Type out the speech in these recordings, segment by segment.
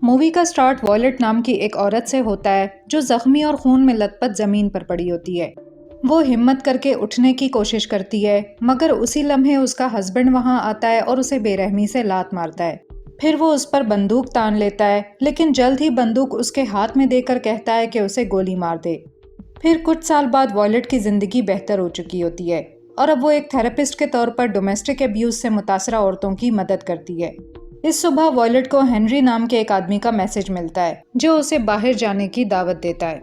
Movie کا start violet نام کی ایک عورت سے ہوتا ہے جو زخمی اور خون میں لت پت زمین پر پڑی ہوتی ہے۔ وہ ہمت کر کے اٹھنے کی کوشش کرتی ہے، مگر اسی لمحے اس کا ہسبینڈ وہاں آتا ہے اور اسے بے رحمی سے لات مارتا ہے۔ پھر وہ اس پر بندوق تان لیتا ہے، لیکن جلد ہی بندوق اس کے ہاتھ میں دے کر کہتا ہے کہ اسے گولی مار دے۔ پھر کچھ سال بعد وائلٹ کی زندگی بہتر ہو چکی ہوتی ہے اور اب وہ ایک تھراپسٹ کے طور پر ڈومیسٹک ابیوز سے متاثرہ عورتوں کی مدد کرتی ہے۔ اس صبح وائلٹ کو ہنری نام کے ایک آدمی کا میسج ملتا ہے جو اسے باہر جانے کی دعوت دیتا ہے۔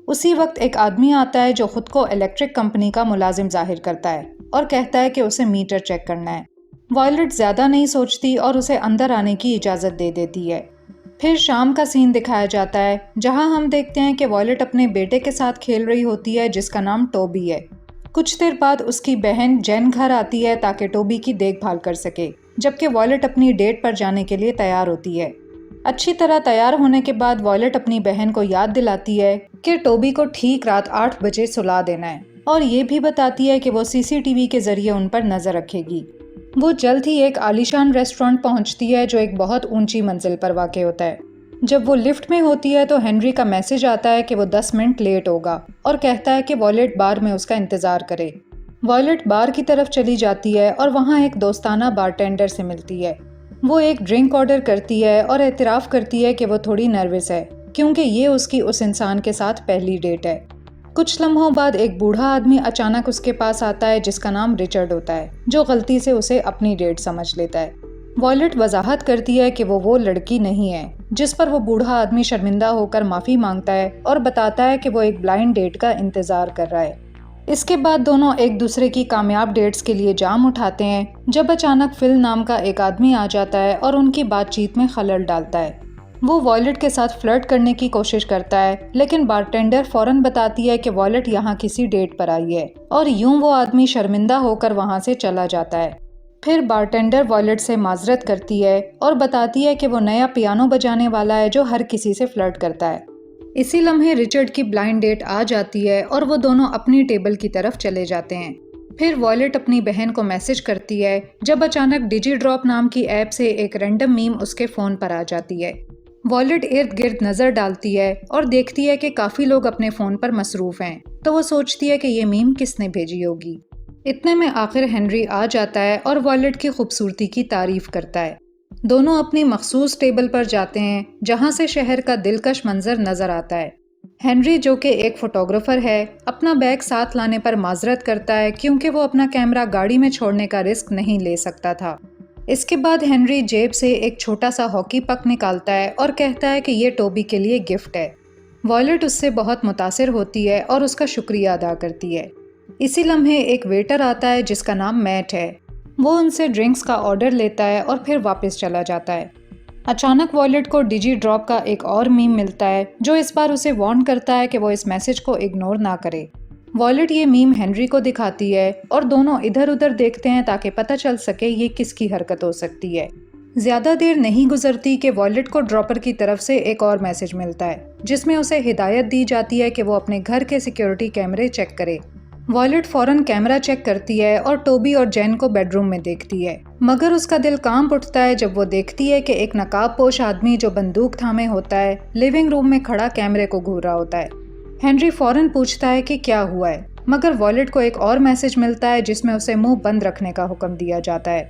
اسی وقت ایک آدمی آتا ہے جو خود کو الیکٹرک کمپنی کا ملازم ظاہر کرتا ہے اور کہتا ہے کہ اسے میٹر چیک کرنا ہے۔ وائلٹ زیادہ نہیں سوچتی اور اسے اندر آنے کی اجازت دے دیتی ہے۔ پھر شام کا سین دکھایا جاتا ہے جہاں ہم دیکھتے ہیں کہ وائلٹ اپنے بیٹے کے ساتھ کھیل رہی ہوتی ہے جس کا نام ٹوبی ہے۔ کچھ دیر بعد اس کی بہن جین گھر آتی ہے تاکہ ٹوبی کی دیکھ بھال کر سکے، جبکہ وائلٹ اپنی ڈیٹ پر جانے کے لیے تیار ہوتی ہے۔ اچھی طرح تیار ہونے کے بعد وائلٹ اپنی بہن کو یاد دلاتی ہے کہ ٹوبی کو ٹھیک رات 8 بجے سلا دینا ہے، اور یہ بھی بتاتی ہے کہ وہ CCTV کے ذریعے ان پر نظر رکھے گی۔ وہ جلد ہی ایک عالیشان ریسٹورانٹ پہنچتی ہے جو ایک بہت اونچی منزل پر واقع ہوتا ہے۔ جب وہ لفٹ میں ہوتی ہے تو ہنری کا میسج آتا ہے کہ وہ 10 منٹ لیٹ ہوگا اور کہتا ہے کہ وائلٹ بار میں اس کا انتظار کرے۔ وائلٹ بار کی طرف چلی جاتی ہے اور وہاں ایک دوستانہ بارٹینڈر سے ملتی ہے۔ وہ ایک ڈرنک آرڈر کرتی ہے اور اعتراف کرتی ہے کہ وہ تھوڑی نروس ہے کیونکہ یہ اس کی اس انسان کے ساتھ پہلی ڈیٹ ہے۔ کچھ لمحوں بعد ایک بوڑھا آدمی اچانک اس کے پاس آتا ہے جس کا نام رچرڈ ہوتا ہے، جو غلطی سے اسے اپنی ڈیٹ سمجھ لیتا ہے۔ وائلٹ وضاحت کرتی ہے کہ وہ لڑکی نہیں ہے، جس پر وہ بوڑھا آدمی شرمندہ ہو کر معافی مانگتا ہے اور بتاتا ہے کہ وہ ایک بلائنڈ ڈیٹ کا انتظار کر رہا ہے۔ اس کے بعد دونوں ایک دوسرے کی کامیاب ڈیٹس کے لیے جام اٹھاتے ہیں جب اچانک فل نام کا ایک آدمی آ جاتا ہے اور ان کی بات چیت میں خلل ڈالتا ہے۔ وہ وائلٹ کے ساتھ فلرٹ کرنے کی کوشش کرتا ہے، لیکن بارٹینڈر فوراً بتاتی ہے کہ وائلٹ یہاں کسی ڈیٹ پر آئی ہے، اور یوں وہ آدمی شرمندہ ہو کر وہاں سے چلا جاتا ہے۔ پھر بارٹینڈر وائلٹ سے معذرت کرتی ہے اور بتاتی ہے کہ وہ نیا پیانو بجانے والا ہے جو ہر کسی سے فلرٹ کرتا ہے۔ اسی لمحے رچرڈ کی بلائنڈ ڈیٹ آ جاتی ہے اور وہ دونوں اپنی ٹیبل کی طرف چلے جاتے ہیں۔ پھر وائلٹ اپنی بہن کو میسج کرتی ہے جب اچانک ڈیجی ڈراپ نام کی ایپ سے ایک رینڈم میم اس کے فون پر آ جاتی ہے۔ وائلٹ ارد گرد نظر ڈالتی ہے اور دیکھتی ہے کہ کافی لوگ اپنے فون پر مصروف ہیں، تو وہ سوچتی ہے کہ یہ میم کس نے بھیجی ہوگی۔ اتنے میں آخر ہنری آ جاتا ہے اور وائلٹ کی خوبصورتی کی تعریف کرتا ہے۔ دونوں اپنی مخصوص ٹیبل پر جاتے ہیں جہاں سے شہر کا دلکش منظر نظر آتا ہے۔ ہنری جو کہ ایک فوٹوگرافر ہے اپنا بیگ ساتھ لانے پر معذرت کرتا ہے کیونکہ وہ اپنا کیمرہ گاڑی میں چھوڑنے کا رسک نہیں لے سکتا تھا۔ اس کے بعد ہنری جیب سے ایک چھوٹا سا ہاکی پک نکالتا ہے اور کہتا ہے کہ یہ ٹوبی کے لیے گفٹ ہے۔ وائلٹ اس سے بہت متاثر ہوتی ہے اور اس کا شکریہ ادا کرتی ہے۔ اسی لمحے ایک ویٹر آتا ہے جس کا نام میٹ ہے۔ وہ ان سے ڈرنکس کا آرڈر لیتا ہے اور پھر واپس چلا جاتا ہے۔ اچانک وائلٹ کو ڈیجی ڈراپ کا ایک اور میم ملتا ہے جو اس بار اسے وارن کرتا ہے کہ وہ اس میسج کو اگنور نہ کرے۔ وائلٹ یہ میم ہنری کو دکھاتی ہے اور دونوں ادھر ادھر دیکھتے ہیں تاکہ پتہ چل سکے یہ کس کی حرکت ہو سکتی ہے۔ زیادہ دیر نہیں گزرتی کہ وائلٹ کو ڈراپر کی طرف سے ایک اور میسج ملتا ہے جس میں اسے ہدایت دی جاتی ہے کہ وہ اپنے گھر کے سیکیورٹی کیمرے چیک کرے۔ وائلٹ فوراً کیمرہ چیک کرتی ہے اور ٹوبی اور جین کو بیڈ روم میں دیکھتی ہے، مگر اس کا دل کانپ اٹھتا ہے جب وہ دیکھتی ہے کہ ایک نقاب پوش آدمی جو بندوق تھامے ہوتا ہے لیونگ روم میں کھڑا کیمرے کو گھور رہا ہوتا ہے۔ ہنری فوراً پوچھتا ہے کہ کیا ہوا ہے، مگر وائلٹ کو ایک اور میسج ملتا ہے جس میں اسے منہ بند رکھنے کا حکم دیا جاتا ہے۔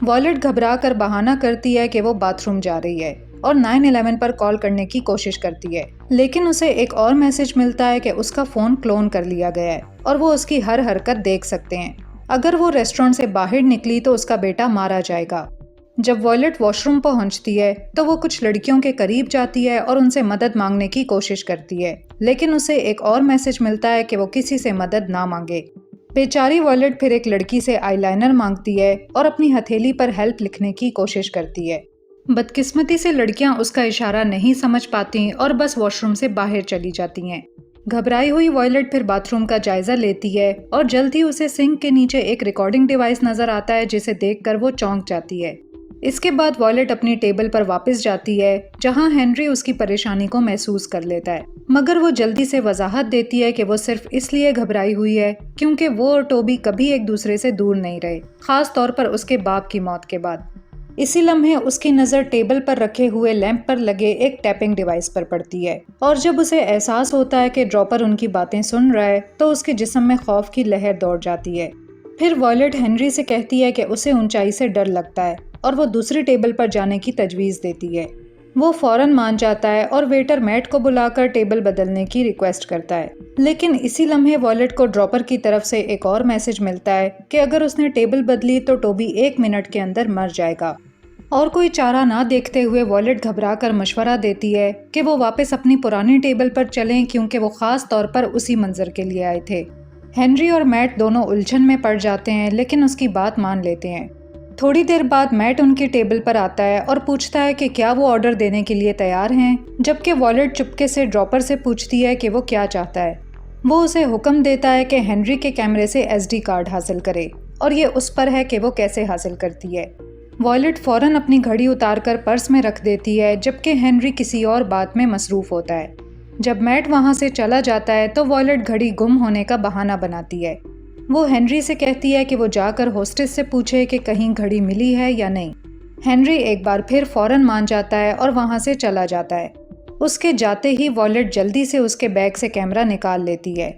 وائلٹ گھبرا کر بہانہ کرتی ہے کہ وہ باتھ روم جا رہی ہے اور 911 پر کال کرنے کی کوشش کرتی ہے، لیکن اسے ایک اور میسج ملتا ہے کہ اس کا فون کلون کر لیا گیا ہے اور وہ اس کی ہر حرکت دیکھ سکتے ہیں۔ اگر وہ ریسٹورنٹ سے باہر نکلی تو اس کا بیٹا مارا جائے گا۔ جب وائلٹ واش روم پہنچتی ہے تو وہ کچھ لڑکیوں کے قریب جاتی ہے اور ان سے مدد مانگنے کی کوشش کرتی ہے، لیکن اسے ایک اور میسج ملتا ہے کہ وہ کسی سے مدد نہ مانگے۔ بیچاری وائلٹ پھر ایک لڑکی سے آئی لائنر مانگتی ہے اور اپنی ہتھیلی پر ہیلپ لکھنے کی کوشش کرتی ہے۔ بدقسمتی سے لڑکیاں اس کا اشارہ نہیں سمجھ پاتی اور بس واش روم سے باہر چلی جاتی ہیں۔ گھبرائی ہوئی وائلٹ پھر باتھ روم کا جائزہ لیتی ہے اور جلد ہی اسے سنک کے نیچے ایک ریکارڈنگ ڈیوائس نظر آتا ہے جسے دیکھ کر وہ چونک جاتی ہے۔ اس کے بعد وائلٹ اپنی ٹیبل پر واپس جاتی ہے جہاں ہنری اس کی پریشانی کو محسوس کر لیتا ہے، مگر وہ جلدی سے وضاحت دیتی ہے کہ وہ صرف اس لیے گھبرائی ہوئی ہے کیونکہ وہ اور ٹوبی کبھی ایک دوسرے سے دور نہیں رہے، خاص طور پر اس کے باپ کی موت کے بعد۔ اسی لمحے اس کی نظر ٹیبل پر رکھے ہوئے لیمپ پر لگے ایک ٹیپنگ ڈیوائس پر پڑتی ہے، اور جب اسے احساس ہوتا ہے کہ ڈراپر ان کی باتیں سن رہا ہے تو اس کے جسم میں خوف کی لہر دوڑ جاتی ہے۔ پھر وائلٹ ہنری سے کہتی ہے کہ اسے اونچائی سے ڈر لگتا ہے اور وہ دوسری ٹیبل پر جانے کی تجویز دیتی ہے۔ وہ فوراً مان جاتا ہے اور ویٹر میٹ کو بلا کر ٹیبل بدلنے کی ریکویسٹ کرتا ہے، لیکن اسی لمحے وائلٹ کو ڈراپر کی طرف سے ایک اور میسج ملتا ہے کہ اگر اس نے ٹیبل بدلی تو ٹوبی 1 منٹ کے اندر مر جائے گا۔ اور کوئی چارہ نہ دیکھتے ہوئے وائلٹ گھبرا کر مشورہ دیتی ہے کہ وہ واپس اپنی پرانی ٹیبل پر چلیں کیونکہ وہ خاص طور پر اسی منظر کے لیے آئے تھے۔ ہنری اور میٹ دونوں الجھن میں پڑ جاتے ہیں لیکن اس کی بات مان لیتے ہیں۔ تھوڑی دیر بعد میٹ ان کی ٹیبل پر آتا ہے اور پوچھتا ہے کہ کیا وہ آرڈر دینے کے لیے تیار ہیں، جبکہ وائلٹ چپکے سے ڈراپر سے پوچھتی ہے کہ وہ کیا چاہتا ہے۔ وہ اسے حکم دیتا ہے کہ ہنری کے کیمرے سے SD کارڈ حاصل کرے، اور یہ اس پر ہے کہ وہ کیسے حاصل کرتی ہے۔ وائلٹ فوراً اپنی گھڑی اتار کر پرس میں رکھ دیتی ہے جبکہ ہنری کسی اور بات میں مصروف ہوتا ہے۔ جب میٹ وہاں سے چلا جاتا ہے تو وائلٹ گھڑی گم ہونے کا بہانہ بناتی ہے۔ وہ ہنری سے کہتی ہے کہ وہ جا کر ہوسٹس سے پوچھے کہ کہیں گھڑی ملی ہے یا نہیں۔ ہنری ایک بار پھر فوراً مان جاتا ہے اور وہاں سے چلا جاتا ہے۔ اس کے جاتے ہی وائلٹ جلدی سے اس کے بیگ سے کیمرہ نکال لیتی ہے۔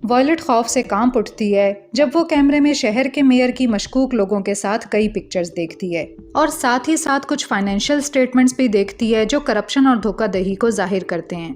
وائلٹ خوف سے کانپ اٹھتی ہے جب وہ کیمرے میں شہر کے میئر کی مشکوک لوگوں کے ساتھ کئی پکچرز دیکھتی ہے، اور ساتھ ہی ساتھ کچھ فائنینشیل سٹیٹمنٹس بھی دیکھتی ہے جو کرپشن اور دھوکہ دہی کو ظاہر کرتے ہیں۔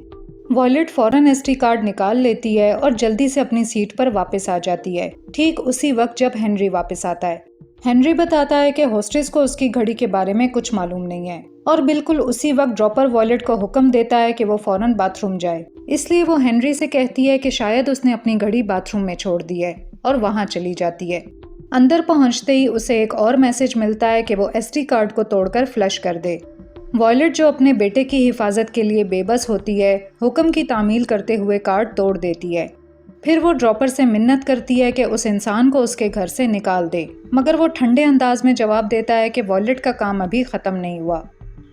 وائلٹ فوراً SD کارڈ نکال لیتی ہے اور جلدی سے اپنی سیٹ پر واپس آ جاتی ہے، ٹھیک اسی وقت جب ہنری واپس آتا ہے۔ ہنری بتاتا ہے کہ ہوسٹس کو اس کی گھڑی کے بارے میں کچھ معلوم نہیں ہے، اور بالکل اسی وقت ڈراپر وائلٹ کو حکم دیتا ہے کہ وہ فوراً باتھ روم جائے۔ اس لیے وہ ہنری سے کہتی ہے کہ شاید اس نے اپنی گھڑی باتھ روم میں چھوڑ دی ہے، اور وہاں چلی جاتی ہے۔ اندر پہنچتے ہی اسے ایک اور میسج ملتا ہے کہ وہ SD کارڈ کو توڑ کر فلش کر دے۔ وائلٹ جو اپنے بیٹے کی حفاظت کے لیے بے بس ہوتی ہے، حکم کی تعمیل کرتے ہوئے کارڈ توڑ دیتی ہے۔ پھر وہ ڈراپر سے منت کرتی ہے کہ اس انسان کو اس کے گھر سے نکال دے، مگر وہ ٹھنڈے انداز میں جواب دیتا ہے کہ وائلٹ کا کام ابھی ختم نہیں ہوا۔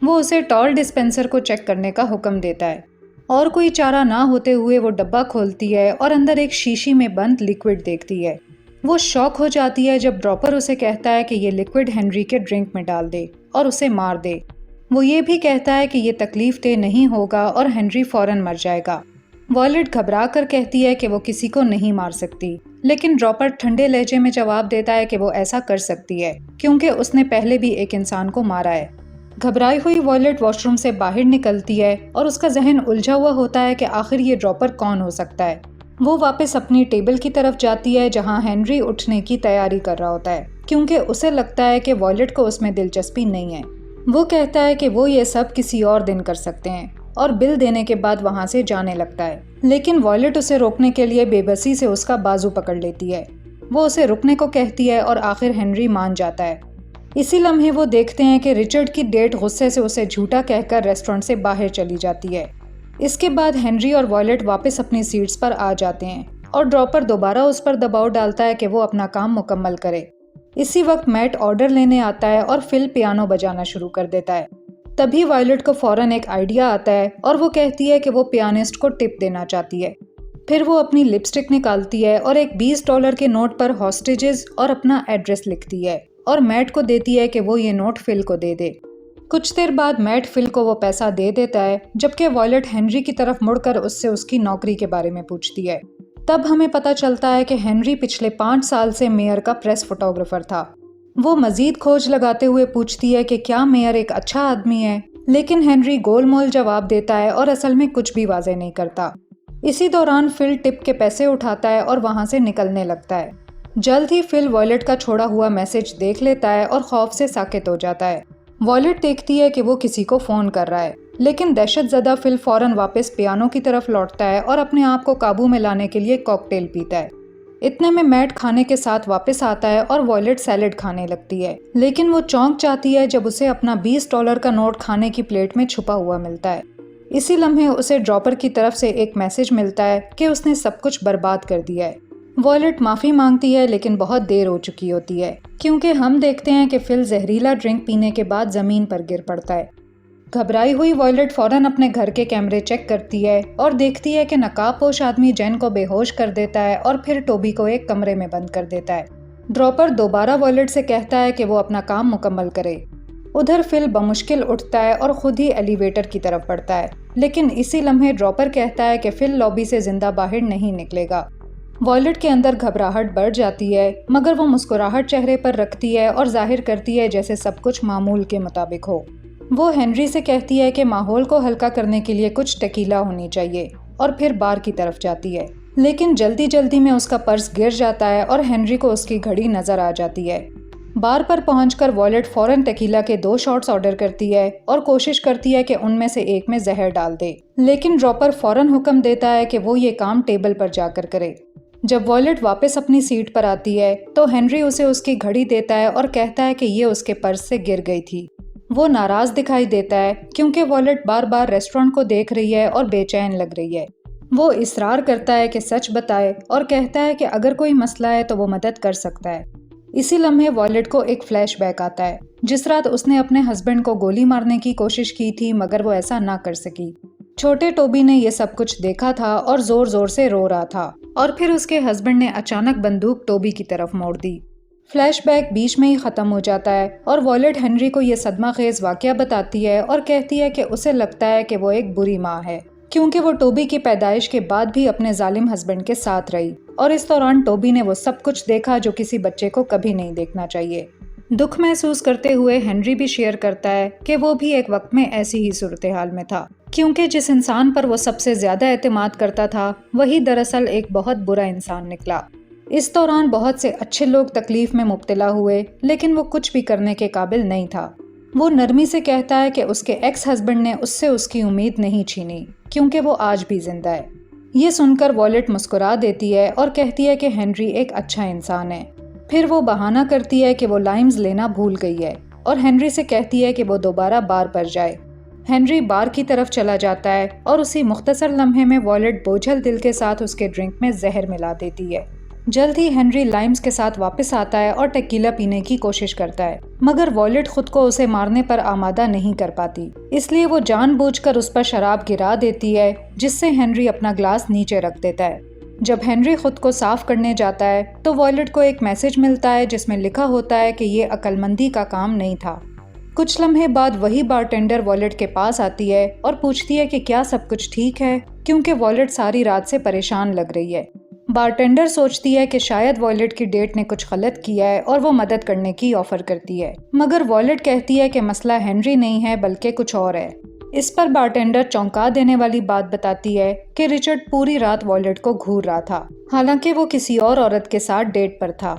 وہ اسے ٹال ڈسپینسر کو چیک کرنے کا حکم دیتا ہے، اور کوئی چارہ نہ ہوتے ہوئے وہ ڈبہ کھولتی ہے اور اندر ایک شیشی میں بند لیکوڈ دیکھتی ہے۔ وہ شاک ہو جاتی ہے جب ڈراپر اسے کہتا ہے کہ یہ لیکوڈ ہنری کے ڈرنک میں ڈال دے اور اسے مار دے۔ وہ یہ بھی کہتا ہے کہ یہ تکلیف دہ نہیں ہوگا اور ہنری فوراً مر جائے گا۔ وائلٹ گھبرا کر کہتی ہے کہ وہ کسی کو نہیں مار سکتی، لیکن ڈراپر ٹھنڈے لہجے میں جواب دیتا ہے کہ وہ ایسا کر سکتی ہے کیونکہ اس نے پہلے بھی ایک انسان کو مارا ہے۔ گھبرائی ہوئی وائلٹ واش روم سے باہر نکلتی ہے اور اس کا ذہن الجھا ہوا ہوتا ہے کہ آخر یہ ڈراپر کون ہو سکتا ہے۔ وہ واپس اپنی ٹیبل کی طرف جاتی ہے جہاں ہنری اٹھنے کی تیاری کر رہا ہوتا ہے، کیونکہ اسے لگتا ہے کہ وائلٹ کو اس میں دلچسپی نہیں ہے۔ وہ کہتا ہے کہ وہ یہ سب کسی اور دن کر سکتے ہیں، اور بل دینے کے بعد وہاں سے جانے لگتا ہے، لیکن وائلٹ اسے روکنے کے لیے بے بسی سے اس کا بازو پکڑ لیتی ہے۔ وہ اسے رکنے کو کہتی ہے اور آخر ہنری مان جاتا ہے۔ اسی لمحے وہ دیکھتے ہیں کہ رچرڈ کی ڈیٹ غصے سے اسے جھوٹا کہہ کر ریسٹورنٹ سے باہر چلی جاتی ہے۔ اس کے بعد ہنری اور وائلٹ واپس اپنی سیٹس پر آ جاتے ہیں، اور ڈراپر دوبارہ اس پر دباؤ ڈالتا ہے کہ وہ اپنا کام مکمل کرے۔ اسی وقت میٹ آرڈر لینے آتا ہے اور فل پیانو بجانا شروع کر دیتا ہے۔ تبھی وائلٹ کو فوراً ایک آئیڈیا آتا ہے اور وہ کہتی ہے کہ وہ پیانسٹ کو ٹپ دینا چاہتی ہے۔ پھر وہ اپنی لپسٹک نکالتی ہے اور ایک $20 کے نوٹ پر ہاسٹیجز اور اپنا ایڈریس لکھتی ہے، اور میٹ کو دیتی ہے کہ وہ یہ نوٹ فل کو دے دے۔ کچھ دیر بعد میٹ فل کو وہ پیسہ دے دیتا ہے، جبکہ وائلٹ ہنری کی طرف مڑ کر اس سے اس کی نوکری کے بارے میں پوچھتی ہے۔ تب ہمیں پتہ چلتا ہے کہ ہنری پچھلے 5 سال سے میئر کا پریس فوٹوگرافر تھا۔ وہ مزید کھوج لگاتے ہوئے پوچھتی ہے کہ کیا میئر ایک اچھا آدمی ہے، لیکن ہنری گول مول جواب دیتا ہے اور اصل میں کچھ بھی واضح نہیں کرتا۔ اسی دوران فل ٹپ کے پیسے اٹھاتا ہے اور وہاں سے نکلنے لگتا ہے۔ جلد ہی فل وائلٹ کا چھوڑا ہوا میسج دیکھ لیتا ہے اور خوف سے ساکت ہو جاتا ہے۔ وائلٹ دیکھتی ہے کہ وہ کسی کو فون کر رہا ہے، لیکن دہشت زدہ فل فوراً واپس پیانو کی طرف لوٹتا ہے اور اپنے آپ کو قابو میں لانے کے لیے کاکٹیل پیتا ہے۔ اتنے میں میٹ کھانے کے ساتھ واپس آتا ہے اور وائلٹ سیلڈ کھانے لگتی ہے، لیکن وہ چونک جاتی ہے جب اسے اپنا $20 کا نوٹ کھانے کی پلیٹ میں چھپا ہوا ملتا ہے۔ اسی لمحے اسے ڈراپر کی طرف سے ایک میسج ملتا ہے کہ اس نے سب کچھ برباد کر دیا ہے۔ وائلٹ معافی مانگتی ہے لیکن بہت دیر ہو چکی ہوتی ہے، کیونکہ ہم دیکھتے ہیں کہ فل زہریلا ڈرنک پینے کے بعد زمین پر گر پڑتا ہے۔ گھبرائی ہوئی وائلٹ فوراً اپنے گھر کے کیمرے چیک کرتی ہے اور دیکھتی ہے کہ نقاب پوش آدمی جین کو بے ہوش کر دیتا ہے اور پھر ٹوبی کو ایک کمرے میں بند کر دیتا ہے۔ ڈراپر دوبارہ وائلٹ سے کہتا ہے کہ وہ اپنا کام مکمل کرے۔ ادھر فل بمشکل اٹھتا ہے اور خود ہی ایلیویٹر کی طرف بڑھتا ہے، لیکن اسی لمحے ڈراپر کہتا ہے کہ فل لابی سے زندہ باہر نہیں نکلے گا۔ وائلٹ کے اندر گھبراہٹ بڑھ جاتی ہے، مگر وہ مسکراہٹ چہرے پر رکھتی ہے اور ظاہر کرتی ہے جیسے سب کچھ معمول کے مطابق ہو۔ وہ ہنری سے کہتی ہے کہ ماحول کو ہلکا کرنے کے لیے کچھ ٹکیلا ہونی چاہیے، اور پھر بار کی طرف جاتی ہے، لیکن جلدی جلدی میں اس کا پرس گر جاتا ہے اور ہنری کو اس کی گھڑی نظر آ جاتی ہے۔ بار پر پہنچ کر وائلٹ فوراً ٹکیلا کے 2 شاٹس آرڈر کرتی ہے اور کوشش کرتی ہے کہ ان میں سے ایک میں زہر ڈال دے، لیکن ڈراپر فوراً حکم دیتا ہے کہ وہ یہ کام ٹیبل پر جا کر کرے۔ جب وائلٹ واپس اپنی سیٹ پر آتی ہے تو ہنری اسے اس کی گھڑی دیتا ہے اور کہتا ہے کہ یہ اس کے پرس سے گر گئی تھی۔ وہ ناراض دکھائی دیتا ہے کیونکہ وائلٹ بار بار ریسٹورنٹ کو دیکھ رہی ہے اور بے چین لگ رہی ہے۔ وہ اصرار کرتا ہے کہ سچ بتائے اور کہتا ہے کہ اگر کوئی مسئلہ ہے تو وہ مدد کر سکتا ہے۔ اسی لمحے وائلٹ کو ایک فلیش بیک آتا ہے، جس رات اس نے اپنے ہسبینڈ کو گولی مارنے کی کوشش کی تھی مگر وہ ایسا نہ کر سکی۔ چھوٹے ٹوبی نے یہ سب کچھ دیکھا تھا اور زور زور سے رو رہا تھا، اور پھر اس کے ہسبینڈ نے اچانک بندوق ٹوبی کی طرف موڑ دی۔ فلیش بیک بیچ میں ہی ختم ہو جاتا ہے اور وائلٹ ہنری کو یہ صدمہ خیز واقعہ بتاتی ہے اور کہتی ہے کہ اسے لگتا ہے کہ وہ ایک بری ماں ہے، کیونکہ وہ ٹوبی کی پیدائش کے بعد بھی اپنے ظالم ہسبینڈ کے ساتھ رہی، اور اس دوران ٹوبی نے وہ سب کچھ دیکھا جو کسی بچے کو کبھی نہیں دیکھنا چاہیے۔ دکھ محسوس کرتے ہوئے ہنری بھی شیئر کرتا ہے کہ وہ بھی ایک وقت میں ایسی ہی صورتحال میں تھا، کیونکہ جس انسان پر وہ سب سے زیادہ اعتماد کرتا تھا وہی دراصل ایک بہت برا انسان نکلا۔ اس دوران بہت سے اچھے لوگ تکلیف میں مبتلا ہوئے، لیکن وہ کچھ بھی کرنے کے قابل نہیں تھا۔ وہ نرمی سے کہتا ہے کہ اس کے ایکس ہسبینڈ نے اس سے اس کی امید نہیں چھینی، کیونکہ وہ آج بھی زندہ ہے۔ یہ سن کر وائلٹ مسکرا دیتی ہے اور کہتی ہے کہ ہنری ایک اچھا انسان ہے۔ پھر وہ بہانہ کرتی ہے کہ وہ لائمز لینا بھول گئی ہے، اور ہنری سے کہتی ہے کہ وہ دوبارہ بار پر جائے۔ ہنری بار کی طرف چلا جاتا ہے اور اسی مختصر لمحے میں وائلٹ بوجھل دل کے ساتھ اس کے ڈرنک میں زہر ملا دیتی ہے۔ جلد ہی ہنری لائمز کے ساتھ واپس آتا ہے اور ٹکیلا پینے کی کوشش کرتا ہے، مگر وائلٹ خود کو اسے مارنے پر آمادہ نہیں کر پاتی، اس لیے وہ جان بوجھ کر اس پر شراب گرا دیتی ہے، جس سے ہنری اپنا گلاس نیچے رکھ دیتا ہے۔ جب ہنری خود کو صاف کرنے جاتا ہے تو وائلٹ کو ایک میسج ملتا ہے جس میں لکھا ہوتا ہے کہ یہ عقل مندی کا کام نہیں تھا۔ کچھ لمحے بعد وہی بارٹینڈر وائلٹ کے پاس آتی ہے اور پوچھتی ہے کہ کیا سب کچھ ٹھیک ہے، کیونکہ وائلٹ ساری رات سے پریشان لگ رہی ہے۔ بارٹینڈر سوچتی ہے کہ شاید وائلٹ کی ڈیٹ نے کچھ غلط کیا ہے اور وہ مدد کرنے کی آفر کرتی ہے، مگر وائلٹ کہتی ہے کہ مسئلہ ہنری نہیں ہے بلکہ کچھ اور ہے۔ اس پر بارٹینڈر چونکا دینے والی بات بتاتی ہے کہ رچرڈ پوری رات وائلٹ کو گھور رہا تھا، حالانکہ وہ کسی اور عورت کے ساتھ ڈیٹ پر تھا۔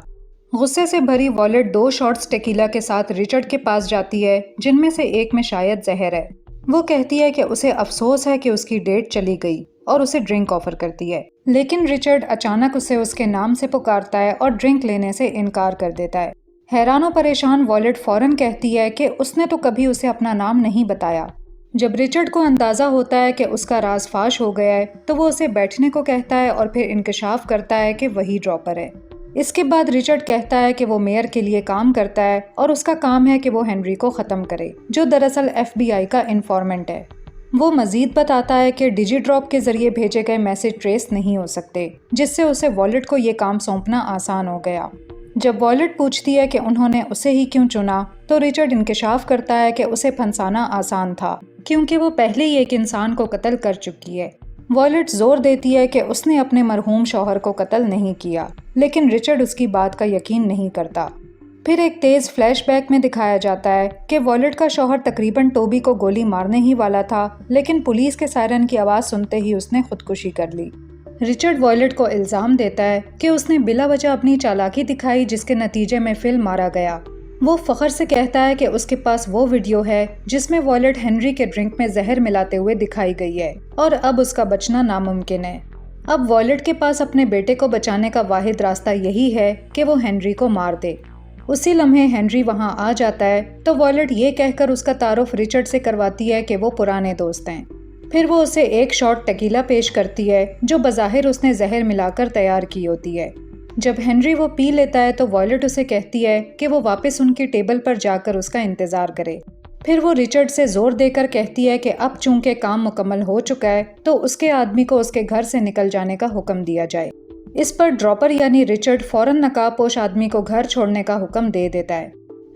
غصے سے بھری وائلٹ 2 شاٹس ٹیکیلا کے ساتھ رچرڈ کے پاس جاتی ہے، جن میں سے ایک میں شاید زہر ہے۔ وہ کہتی ہے کہ اسے افسوس ہے کہ اس کی ڈیٹ چلی گئی اور اسے ڈرنک آفر کرتی ہے، لیکن رچرڈ اچانک اسے اس کے نام سے پکارتا ہے اور ڈرنک لینے سے انکار کر دیتا ہے۔ حیران و پریشان وائلٹ فوراً کہتی ہے کہ اس نے تو کبھی اسے اپنا نام نہیں بتایا۔ جب رچرڈ کو اندازہ ہوتا ہے کہ اس کا راز فاش ہو گیا ہے تو وہ اسے بیٹھنے کو کہتا ہے اور پھر انکشاف کرتا ہے کہ وہی ڈراپر ہے۔ اس کے بعد رچرڈ کہتا ہے کہ وہ میئر کے لیے کام کرتا ہے اور اس کا کام ہے کہ وہ ہنری کو ختم کرے، جو دراصل FBI کا انفارمنٹ ہے۔ وہ مزید بتاتا ہے کہ ڈیجی ڈراپ کے ذریعے بھیجے گئے میسج ٹریس نہیں ہو سکتے، جس سے اسے وائلٹ کو یہ کام سونپنا آسان ہو گیا۔ جب وائلٹ پوچھتی ہے کہ انہوں نے اسے ہی کیوں چنا تو رچرڈ انکشاف کرتا ہے کہ اسے پھنسانا آسان تھا، کیونکہ وہ پہلے ہی ایک انسان کو قتل کر چکی ہے۔ وائلٹ زور دیتی ہے کہ اس نے اپنے مرحوم شوہر کو قتل نہیں کیا، لیکن رچرڈ اس کی بات کا یقین نہیں کرتا۔ پھر ایک تیز فلیش بیک میں دکھایا جاتا ہے کہ وائلٹ کا شوہر تقریباً ٹوبی کو گولی مارنے ہی والا تھا، لیکن پولیس کے سائرن کی آواز سنتے ہی اس نے خودکشی کر لی۔ رچرڈ وائلٹ کو الزام دیتا ہے کہ اس نے بلا وجہ اپنی چالاکی دکھائی، جس کے نتیجے میں فل مارا گیا۔ وہ فخر سے کہتا ہے کہ اس کے پاس وہ ویڈیو ہے جس میں وائلٹ ہنری کے ڈرنک میں زہر ملاتے ہوئے دکھائی گئی ہے، اور اب اس کا بچنا ناممکن ہے۔ اب وائلٹ کے پاس اپنے بیٹے کو بچانے کا واحد راستہ یہی ہے کہ وہ ہنری کو مار دے۔ اسی لمحے ہنری وہاں آ جاتا ہے تو وائلٹ یہ کہہ کر اس کا تعارف رچرڈ سے کرواتی ہے کہ وہ پرانے دوست ہیں۔ پھر وہ اسے ایک شاٹ ٹکیلا پیش کرتی ہے جو بظاہر اس نے زہر ملا کر تیار کی ہوتی ہے۔ جب ہنری وہ پی لیتا ہے تو وائلٹ اسے کہتی ہے کہ وہ واپس ان کی ٹیبل پر جا کر اس کا انتظار کرے۔ پھر وہ رچرڈ سے زور دے کر کہتی ہے کہ اب چونکہ کام مکمل ہو چکا ہے تو اس کے آدمی کو اس کے گھر سے نکل جانے کا حکم دیا جائے۔ اس پر ڈراپر یعنی رچرڈ فوراً نقاب پوش آدمی کو گھر چھوڑنے کا حکم دے دیتا ہے۔